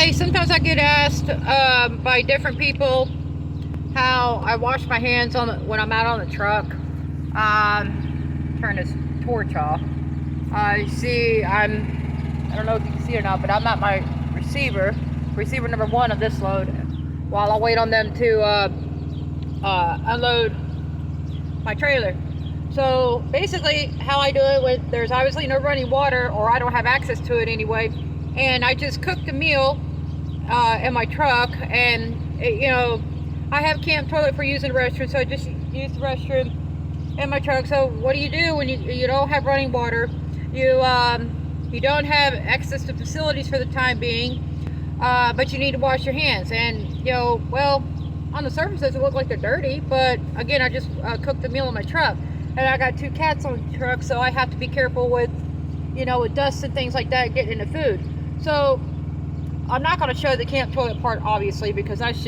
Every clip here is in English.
Okay, sometimes I get asked by different people how I wash my hands when I'm out on the truck. Turn this torch off. You see, I don't know if you can see it or not, but I'm at my receiver number 1 of this load, while I wait on them to unload my trailer. So basically, how I do it, when there's obviously no running water, or I don't have access to it anyway, and I just cooked a meal in my truck, and I have camp toilet for using the restroom, so I just use the restroom in my truck. So what do you do when you don't have running water? You don't have access to facilities for the time being, but you need to wash your hands. And well, on the surface it doesn't look like they're dirty, but again, I just cooked the meal in my truck, and I got 2 cats on the truck, so I have to be careful with with dust and things like that getting into food. So I'm not going to show the camp toilet part, obviously, because that's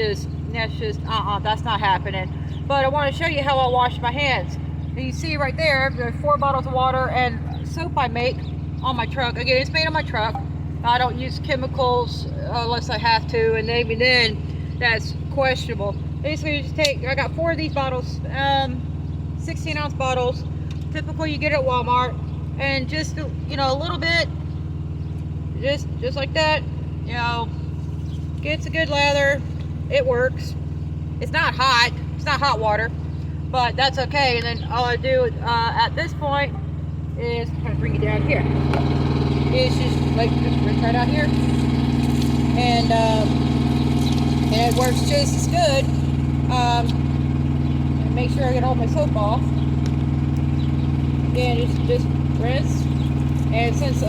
not happening. But I want to show you how I wash my hands. And you see right there, there's 4 bottles of water and soap I make on my truck. Again, it's made on my truck. I don't use chemicals unless I have to, and even then, that's questionable. Basically, you just I got 4 of these bottles, 16-ounce bottles, typical you get at Walmart, and just a little bit, just like that. Gets a good lather. It works. It's not hot water, but that's okay. And then all I do at this point is kind of bring it down here. It's just rinse right out here, and it works just as good. And make sure I get all my soap off. Again, just rinse. And since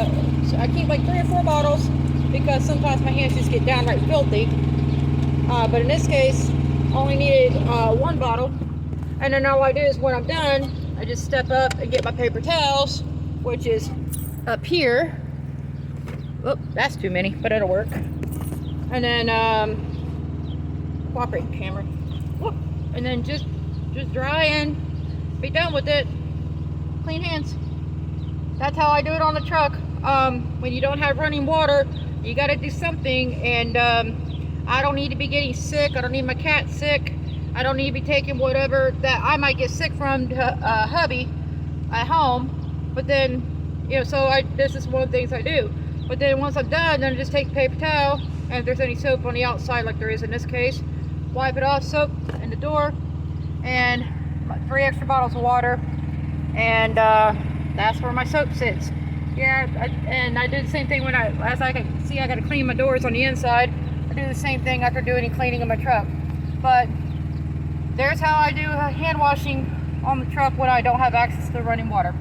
I keep like 3 or 4 bottles, because sometimes my hands just get downright filthy. But in this case, only needed 1 bottle. And then all I do is when I'm done, I just step up and get my paper towels, which is up here. Oh, that's too many, but it'll work. And then cooperate, camera. Whoop. And then just dry and be done with it. Clean hands. That's how I do it on the truck. When you don't have running water, you got to do something. And I don't need to be getting sick. I don't need my cat sick. I don't need to be taking whatever that I might get sick from to hubby at home. But then, this is one of the things I do. But then once I'm done, then I just take the paper towel, and if there's any soap on the outside, like there is in this case, wipe it off, soap in the door, and 3 extra bottles of water, and that's where my soap sits. Yeah, and I do the same thing as I can see, I got to clean my doors on the inside. I do the same thing after doing any cleaning in my truck. But there's how I do hand washing on the truck when I don't have access to running water.